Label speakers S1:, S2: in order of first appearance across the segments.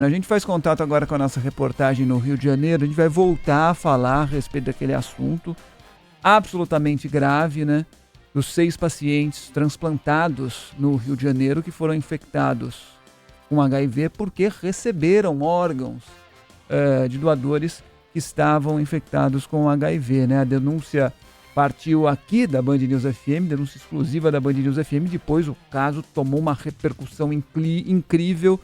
S1: A gente faz contato agora com a nossa reportagem no Rio de Janeiro. A gente vai voltar a falar a respeito daquele assunto absolutamente grave, né? Dos 6 pacientes transplantados no Rio de Janeiro que foram infectados com HIV porque receberam órgãos de doadores que estavam infectados com HIV, né? A denúncia partiu aqui da Band News FM, denúncia exclusiva da Band News FM. Depois o caso tomou uma repercussão incrível,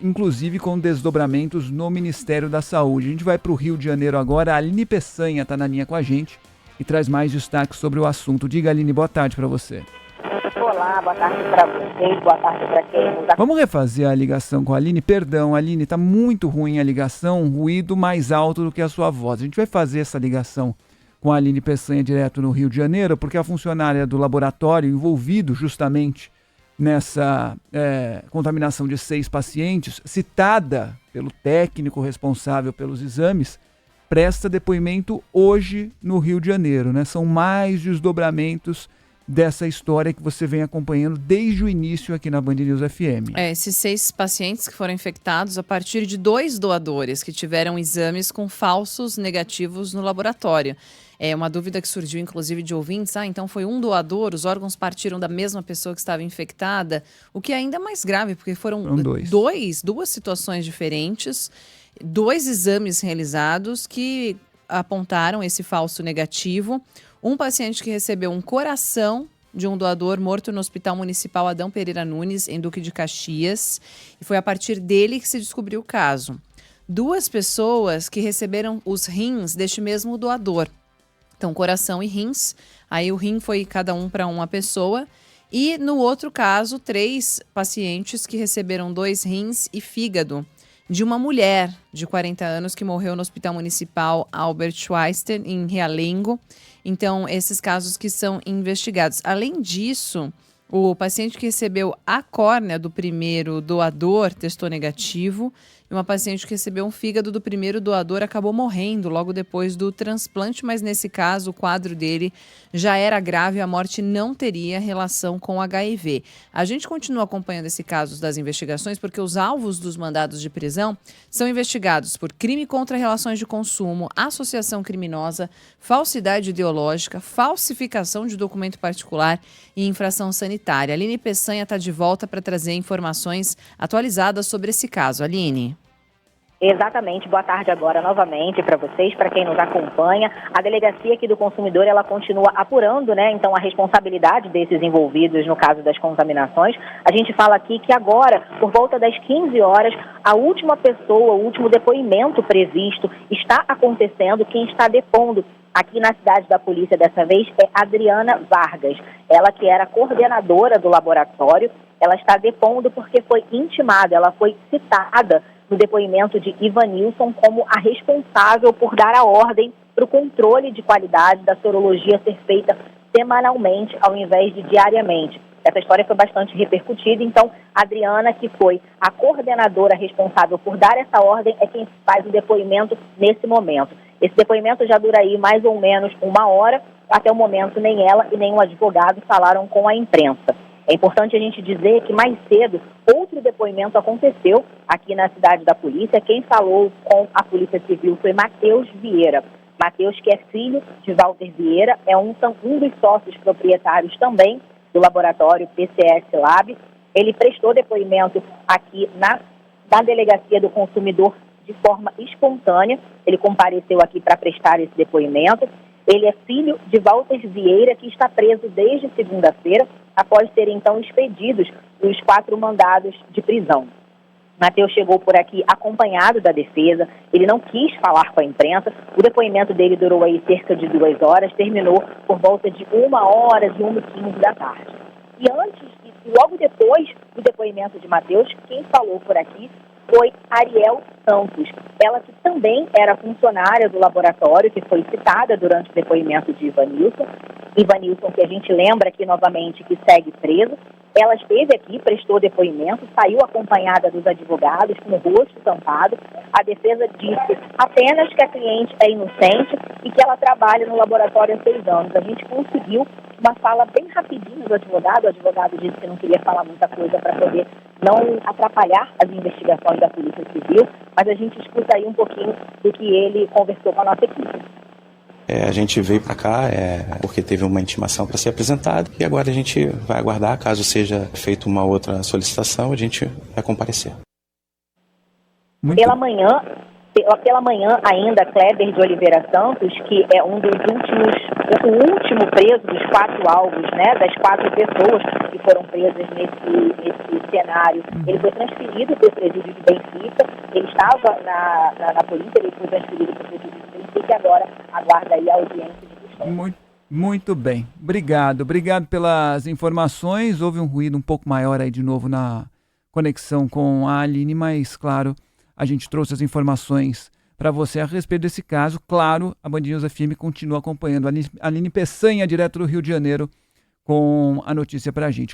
S1: inclusive com desdobramentos no Ministério da Saúde. A gente vai para o Rio de Janeiro agora. A Aline Peçanha está na linha com a gente e traz mais destaques sobre o assunto. Diga, Aline, boa tarde para você.
S2: Olá, boa tarde para vocês, boa tarde para quem nos acompanha.
S1: Vamos refazer a ligação com a Aline? Perdão, Aline, está muito ruim a ligação, um ruído mais alto do que a sua voz. A gente vai fazer essa ligação com a Aline Peçanha direto no Rio de Janeiro, porque a funcionária do laboratório envolvido justamente nessa contaminação de 6 pacientes, citada pelo técnico responsável pelos exames, presta depoimento hoje no Rio de Janeiro, né? São mais desdobramentos dessa história que você vem acompanhando desde o início aqui na Band News FM.
S3: Esses 6 pacientes que foram infectados a partir de 2 doadores que tiveram exames com falsos negativos no laboratório. É uma dúvida que surgiu, inclusive, de ouvintes. Então foi um doador, os órgãos partiram da mesma pessoa que estava infectada, o que é ainda mais grave, porque foram duas situações diferentes, 2 exames realizados que apontaram esse falso negativo. Um paciente que recebeu um coração de um doador morto no Hospital Municipal Adão Pereira Nunes, em Duque de Caxias, e foi a partir dele que se descobriu o caso. 2 pessoas que receberam os rins deste mesmo doador. Então, coração e rins, aí o rim foi cada um para uma pessoa. E no outro caso, 3 pacientes que receberam 2 rins e fígado de uma mulher de 40 anos que morreu no Hospital Municipal Albert Schweitzer, em Realengo. Então, esses casos que são investigados. Além disso, o paciente que recebeu a córnea do primeiro doador testou negativo. E uma paciente que recebeu um fígado do primeiro doador acabou morrendo logo depois do transplante, mas nesse caso o quadro dele já era grave e a morte não teria relação com HIV. A gente continua acompanhando esse caso das investigações porque os alvos dos mandados de prisão são investigados por crime contra relações de consumo, associação criminosa, falsidade ideológica, falsificação de documento particular e infração sanitária. A Aline Peçanha está de volta para trazer informações atualizadas sobre esse caso. Aline.
S2: Exatamente, boa tarde agora novamente para vocês, para quem nos acompanha. A Delegacia aqui do Consumidor, ela continua apurando, né, então a responsabilidade desses envolvidos no caso das contaminações. A gente fala aqui que agora, por volta das 15 horas, a última pessoa, o último depoimento previsto está acontecendo. Quem está depondo aqui na cidade da polícia dessa vez é Adriana Vargas. Ela que era coordenadora do laboratório, ela está depondo porque foi intimada, ela foi citada no depoimento de Ivanilson como a responsável por dar a ordem para o controle de qualidade da sorologia ser feita semanalmente ao invés de diariamente. Essa história foi bastante repercutida, então a Adriana, que foi a coordenadora responsável por dar essa ordem, é quem faz o depoimento nesse momento. Esse depoimento já dura aí mais ou menos 1 hora, até o momento nem ela e nem o advogado falaram com a imprensa. É importante a gente dizer que mais cedo outro depoimento aconteceu aqui na cidade da polícia. Quem falou com a Polícia Civil foi Matheus Vieira. Matheus, que é filho de Walter Vieira, é um dos sócios proprietários também do laboratório PCS Lab. Ele prestou depoimento aqui na Delegacia do Consumidor de forma espontânea. Ele compareceu aqui para prestar esse depoimento. Ele é filho de Walter Vieira, que está preso desde segunda-feira, após serem então expedidos os 4 mandados de prisão. Matheus chegou por aqui acompanhado da defesa, ele não quis falar com a imprensa, o depoimento dele durou aí cerca de 2 horas, terminou por volta de 1 hora, de 1h15 da tarde. E logo depois do depoimento de Matheus, quem falou por aqui foi Ariel Santos, ela que também era funcionária do laboratório, que foi citada durante o depoimento de Ivanilson, Ivanilson, que a gente lembra aqui novamente que segue preso. Ela esteve aqui, prestou depoimento, saiu acompanhada dos advogados, com o rosto tampado. A defesa disse apenas que a cliente é inocente e que ela trabalha no laboratório há 6 anos. A gente conseguiu uma fala bem rapidinho do advogado. O advogado disse que não queria falar muita coisa para poder não atrapalhar as investigações da Polícia Civil, mas a gente escuta aí um pouquinho do que ele conversou com a nossa equipe.
S4: A gente veio para cá porque teve uma intimação para ser apresentada e agora a gente vai aguardar, caso seja feita uma outra solicitação, a gente vai comparecer.
S2: Pela manhã ainda, Kleber de Oliveira Santos, que é o último preso dos 4 alvos, né, das 4 pessoas que foram presas nesse cenário, ele foi transferido para o presídio de Benfica, ele estava na polícia, ele foi transferido para o presídio de Benfica e agora aguarda aí a audiência de custódia.
S1: Muito bem, obrigado pelas informações. Houve um ruído um pouco maior aí de novo na conexão com a Aline, mas claro, a gente trouxe as informações para você a respeito desse caso. Claro, a Band News FM continua acompanhando. A Aline Peçanha, direto do Rio de Janeiro, com a notícia para a gente.